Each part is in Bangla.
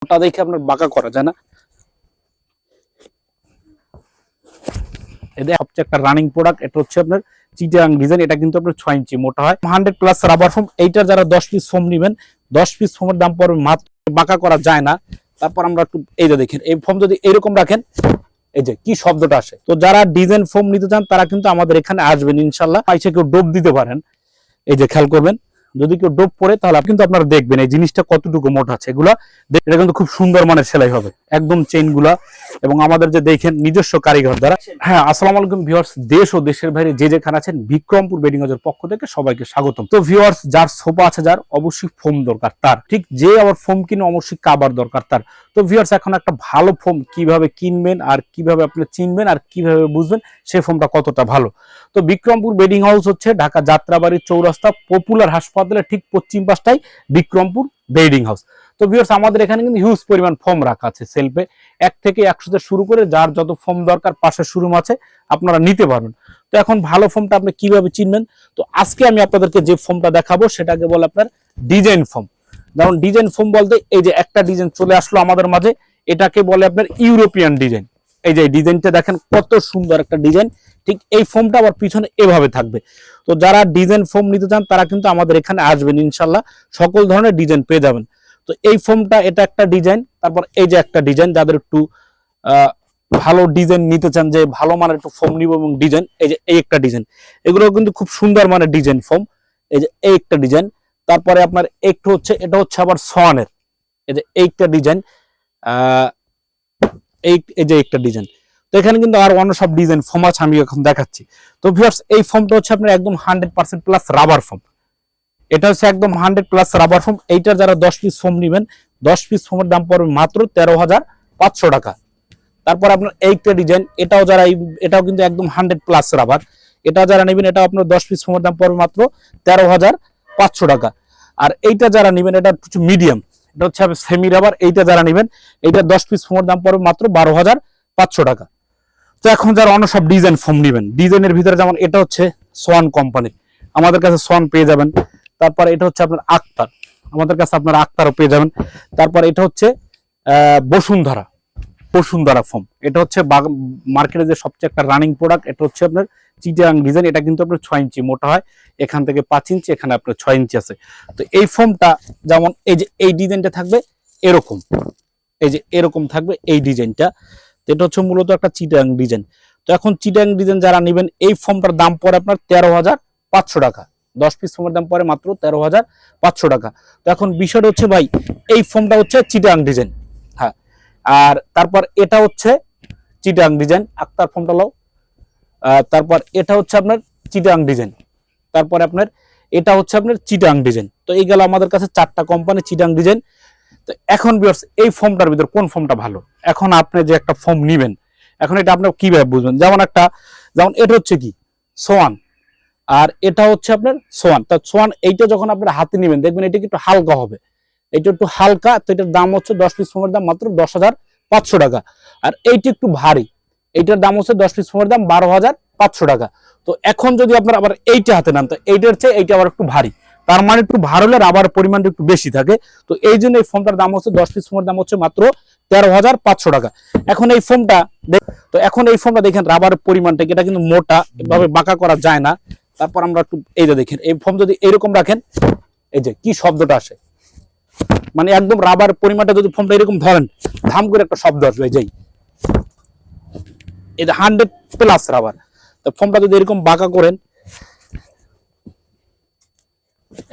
ওটা দেখে আপনার বাঁকা করা যায় না। এটা সবচেয়ে একটা রানিং প্রোডাক্ট, এটা হচ্ছে আপনার চিটাং ডিজাইন। এটা কিন্তু আপনার 6 ইঞ্চি মোটা হয়, 100+ রাবার ফোম। এইটার যারা 10 পিস ফোম নেবেন, 10 পিস ফোমের দাম পড়বে মাত্র, বাঁকা করা যায় না। তারপর আমরা একটু এই যে দেখেন, এই ফোম যদি এরকম রাখেন, এই যে কি শব্দটা আসে। তো যারা ডিজাইন ফোম নিতে চান তারা কিন্তু আমাদের এখানে আসবেন ইনশাল্লাহ। পাইছে কেউ ডোব দিতে পারেন, এই যে খেয়াল করবেন, যদি কেউ ডোব পরে তাহলে কিন্তু আপনারা দেখবেন এই জিনিসটা কতটুকু মোটা আছে। এগুলা এটা কিন্তু খুব সুন্দর মানের সেলাই হবে, একদম চেইন গুলা, এবং আমাদের যে দেখেন নিজস্ব কারিগর দ্বারা। হ্যাঁ, আসসালামু আলাইকুম ভিউয়ার্স, দেশ ও দেশের বাইরে যে যেখানে আছেন, বিক্রমপুর বেডিং হাউসের পক্ষ থেকে সবাইকে স্বাগতম। তো ভিউয়ার্স, যার সোফা আছে, যার অবশ্যই ফোম দরকার, তার ঠিক যে আবার ফোম কিনে অবশ্যই কাবার দরকার তার। তো ভিউয়ার্স, এখন একটা ভালো ফোম কিভাবে কিনবেন আর কিভাবে আপনি চিনবেন আর কিভাবে বুঝবেন সেই ফোমটা কতটা ভালো। তো বিক্রমপুর বেডিং হাউস হচ্ছে ঢাকা যাত্রাবাড়ি চৌরাস্তা পপুলার হাসপাতালের ঠিক পশ্চিম পাশটাই বিক্রমপুর বেডিং হাউস। তো ভিউয়ার্স, আমাদের এখানে কিন্তু হিউজ পরিমাণ ফোম রাখা আছে সেলফে, 1 থেকে 100 শুরু করে যার যত ফোম দরকার পাশে শোরুম আছে, আপনারা নিতে পারবেন। তো এখন ভালো ফোমটা আপনি কিভাবে চিনবেন, তো আজকে আমি আপনাদেরকে যে ফোমটা দেখাবো সেটাকে বলে আপনার ডিজাইন ফোম। যেমন ডিজাইন ফোম বলতে এই যে একটা ডিজাইন চলে আসলো আমাদের মাঝে, এটাকে বলে আপনার ইউরোপিয়ান ডিজাইন। এই যে ডিজাইনটা দেখেন কত সুন্দর একটা ডিজাইন, ঠিক এই ফোমটা আবার পিছনে এভাবে থাকবে। তো যারা ডিজাইন ফোম নিতে চান তারা কিন্তু আমাদের এখানে আসবেন ইনশাল্লাহ, সকল ধরনের ডিজাইন পেয়ে যাবেন। তো এই ফোমটা, এটা একটা ডিজাইন, তারপর এই যে একটা ডিজাইন, যাদের একটু ভালো ডিজাইন নিতে চান, যে ভালো মানের একটু ফোম নিব এবং ডিজাইন, এই যে এই একটা ডিজাইন, এগুলো কিন্তু খুব সুন্দর মানের ডিজাইন ফোম। এই যে এই একটা ডিজাইন, তারপরে আপনার একটু হচ্ছে, এটা হচ্ছে আবার সোয়ানের, এই যে এইটা ডিজাইন, এই যে একটা ডিজাইন। তো এখানে কিন্তু আর অন্য সব ডিজাইন ফোম আছে, আমি এখন দেখাচ্ছি। তো ভিউয়ার্স, এই ফোমটা হচ্ছে আপনার একদম 100% + রাবার ফোম। এটা হচ্ছে একদম 100+ রাবার ফোম। এইটার যারা 10 পিস ফোম নেবেন, 10 পিস ফোমের দাম পড়বে মাত্র 13,500 টাকা। তারপর আপনার এইটা ডিজাইন, এটাও যারা, এটাও কিন্তু একদম 100+ রাবার। এটা যারা নেবেন, এটাও আপনার 10 পিস ফোমের দাম পড়বে মাত্র 13,500 টাকা। আর এইটা যারা নেবেন, এটা হচ্ছে মিডিয়াম, এটা হচ্ছে সেমি রাবার। এইটা যারা নেবেন, এইটা 10 পিস ফোমের দাম পড়বে মাত্র 12,500 টাকা। তো এখন যারা অন্য সব ডিজাইন ফোম নেবেন, ডিজাইনের ভিতরে যেমন এটা হচ্ছে সোয়ান কোম্পানি, আমাদের কাছে সোয়ান পেয়ে যাবেন। তারপর এটা হচ্ছে আপনার আক্তার, আমাদের কাছে আপনারা আক্তারও পেয়ে যাবেন। তারপর এটা হচ্ছে বসুন্ধরা, বসুন্ধরা ফোম। এটা হচ্ছে মার্কেটে যে সবচেয়ে একটা রানিং প্রোডাক্ট, এটা হচ্ছে আপনার চিটাং ডিজাইন। এটা কিন্তু আপনার 6 ইঞ্চি মোটা হয়, এখান থেকে 5 ইঞ্চি, এখানে আপনার 6 ইঞ্চি আছে। তো এই ফোমটা যেমন এই যে এই ডিজাইনটা থাকবে এরকম, এই যে এরকম থাকবে এই ডিজাইনটা। এটা হচ্ছে মূলত একটা চিটাং ডিজাইন। তো এখন চিটাং ডিজাইন যারা নেবেন, এই ফোমটার দাম পড়ে আপনার 13,500 টাকা। 10 পিস ফোমের দাম পড়ে মাত্র 13,500 টাকা। তো এখন বিষয়টা হচ্ছে ভাই, এই ফোমটা হচ্ছে চিটাং ডিজাইন, হ্যাঁ। আর তারপর এটা হচ্ছে চিটাং ডিজাইন, আক্তার ফোমটা লাও। তারপর এটা হচ্ছে আপনার চিটাং ডিজাইন, তারপরে আপনার এটা হচ্ছে আপনার চিটাং ডিজাইন। তো এই গেল আমাদের কাছে 4টা কোম্পানি চিটাং ডিজাইন। তো এখন ভিউয়ার্স, এই ফোমটার ভিতর কোন ফোমটা ভালো, এখন আপনি যে একটা ফোম নিবেন, এখন এটা আপনি কিভাবে বুঝবেন। যেমন এটা হচ্ছে কি সোয়ান, আর এটা হচ্ছে আপনার সোয়ান। তা সোয়ান এইটা যখন আপনার হাতে নেবেন, দেখবেন এটা একটু হালকা হবে, এটা একটু হালকা। তো এটার দাম হচ্ছে 10 পিস ফোমের দাম মাত্র 10,500 টাকা। আর এইটা একটু ভারী, এইটার দাম হচ্ছে 10 পিস ফোমের দাম 12,500 টাকা। তো এখন যদি আপনার আবার এইটা হাতে নেন, তো এইটার চেয়ে এইটা আবার একটু ভারী, তার মানে একটু ভার হলে রাবার পরিমাণটা একটু বেশি থাকে। তো এই জন্য এই ফোমটার দাম হচ্ছে 10 পিস ফোমের দাম হচ্ছে মাত্র 13,500 টাকা। এখন এই ফোমটা, তো এখন এই ফোমটা দেখেন রাবারের পরিমাণটা, এটা কিন্তু মোটা, এভাবে বাঁকা করা যায় না। তারপর আমরা একটু এই যে দেখেন, এই ফোম যদি এরকম রাখেন, এই যে কি শব্দটা আসে, মানে একদম রাবার পরিমাণটা যদি ফোমটা এরকম ধরেন, ধাম করে একটা শব্দ আসবে। এই যে এটা 100+ রাবার। তো ফোমটা যদি এরকম বাঁকা করেন,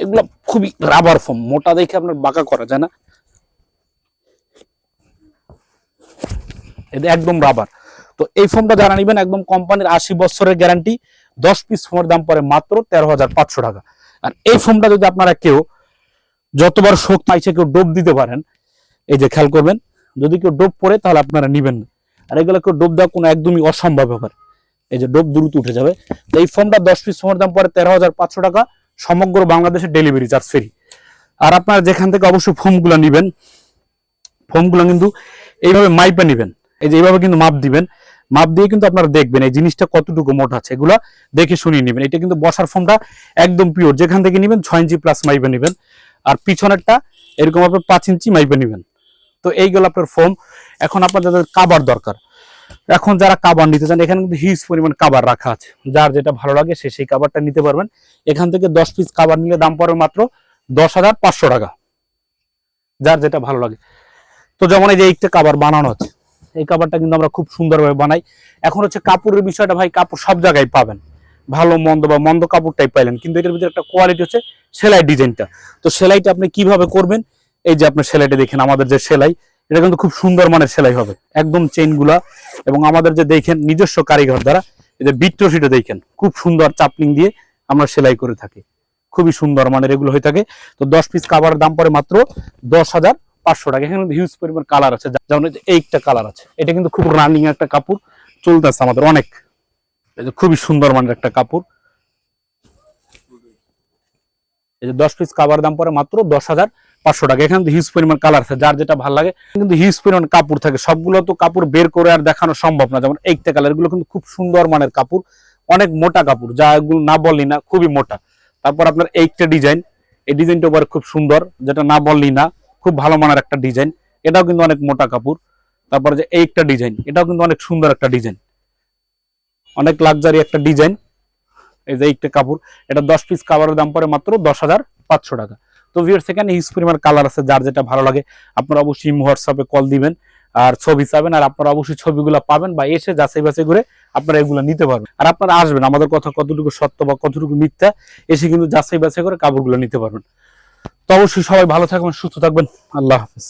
এগুলো খুবই রাবার ফোম, মোটা দেখে আপনার বাঁকা করা যায় না, এটা একদম রাবার। তো এই ফোমটা যারা নেবেন, একদম কোম্পানির 80 বছরের গ্যারান্টি, 10 পিস ফোমের দাম পড়ে মাত্র 13,500 টাকা। আর এই ফোমটা যদি আপনারা কেউ যতবার শোক পাইছে কেউ ডোব দিতে পারেন, এই যে খেয়াল করবেন, যদি কেউ ডোব পড়ে তাহলে আপনারা নিবেন না। আর এগুলো কেউ ডোব দেওয়া কোনো একদমই অসম্ভব ব্যাপার, এই যে ডোব দ্রুত উঠে যাবে। তো এই ফোমটা 10 পিস ফোমের দাম পড়ে 13,500 টাকা, সমগ্র বাংলাদেশে ডেলিভারি চার্জ ফ্রি। আর আপনারা যেখান থেকে অবশ্যই ফোমগুলো নিবেন, ফোমগুলো কিন্তু এইভাবে মাইপে নিবেন, এই যে এইভাবে কিন্তু মাপ দিবেন, মাপ দিয়ে কিন্তু আপনারা দেখবেন এই জিনিসটা কতটুকু মোটা আছে, এগুলা দেখে শুনিয়ে নেবেন। এটা কিন্তু বসার ফোমটা একদম পিওর, যেখান থেকে নেবেন 6 ইঞ্চি প্লাস মাইপে নেবেন। আর পিছনেরটা এরকম আপনার 5 ইঞ্চি মাইপে নেবেন। তো এইগুলো আপনার ফোম। এখন আপনার যাদের কাবার দরকার, এখন যারা কাবার নিতে চান, এখানে কিন্তু হিউজ পরিমাণ কাবার রাখা আছে, যার যেটা ভালো লাগে সে সেই কাবারটা নিতে পারবেন। এখান থেকে 10 পিস কাবার নিলে দাম পড়বে মাত্র 10,500 টাকা, যার যেটা ভালো লাগে। তো যেমন এই যে একটা কাবার বানানো আছে, এই কাবারটা কিন্তু আমরা খুব সুন্দরভাবে বানাই। এখন হচ্ছে কাপড়ের বিষয়টা ভাই, কাপড় সব জায়গায় পাবেন, ভালো মন্দ বা মন্দ কাপড়টাই পাইলেন, কিন্তু এটার ভিতরে একটা কোয়ালিটি হচ্ছে সেলাই ডিজাইনটা। তো সেলাইটা আপনি কিভাবে করবেন, এই যে আপনার সেলাইটা দেখেন, আমাদের যে সেলাই, এটা কিন্তু খুব সুন্দর মানের সেলাই হবে, একদম চেইনগুলা, এবং আমাদের যে দেখেন নিজস্ব কারিগর দ্বারা এই যে বিট্রসিটা দেখেন খুব সুন্দর চাপলিং দিয়ে আমরা সেলাই করে থাকি, খুবই সুন্দর মানের এগুলো হয়ে থাকে। তো 10 পিস কাভারের দাম পড়ে মাত্র 10,500 টাকা। এখানে হিউজ পরিমাণ কালার আছে, যেমন এইটা কালার আছে, এটা কিন্তু খুব রানিং একটা কাপড় চলতেছে আমাদের অনেক, খুবই সুন্দর মানের একটা কাপড়। এই যে 10 পিস কাভার দাম পড়ে মাত্র 10,500 টাকা। এখানে হিউজ পরিমাণ কালার আছে, যার যেটা ভালো লাগে, কিন্তু হিউজ পরিমাণ কাপড় থাকে, সবগুলো তো কাপড় বের করে আর দেখানো সম্ভব না। যেমন এইটা কালার, এগুলো কিন্তু খুব সুন্দর মানের কাপড়, অনেক মোটা কাপড়, যা এগুলো না বললি না, খুবই মোটা। তারপর আপনার এইটা ডিজাইন, এই ডিজাইনটা ওপরে খুব সুন্দর, যেটা না বললি না, খুব ভালো মানের একটা ডিজাইন, এটাও কিন্তু অনেক মোটা কাপড়। তারপর যে এইটা ডিজাইন, এটাও কিন্তু অনেক সুন্দর একটা ডিজাইন, অনেক লাক্সারি একটা ডিজাইন। এই যে একটা কাপড়, এটা 10 পিস কাভারের দাম পড়ে মাত্র 10,500 টাকা। তো ভিউয়ার্স, সেখানে হিউজ পরিমাণ কালার আছে, যার যেটা ভালো লাগে আপনারা অবশ্যই হোয়াটসঅ্যাপে কল দিবেন আর ছবি চাবেন, আর আপনারা অবশ্যই ছবিগুলো পাবেন বা এসে যাচাই বাছাই করে আপনারা এগুলো নিতে পারবেন। আর আপনারা আসবেন, আমাদের কথা কতটুকু সত্য বা কতটুকু মিথ্যা এসে কিন্তু যাচাই বাছাই করে কাপড়গুলো নিতে পারবেন। তো অবশ্যই সবাই ভালো থাকবেন, সুস্থ থাকবেন, আল্লাহ হাফেজ।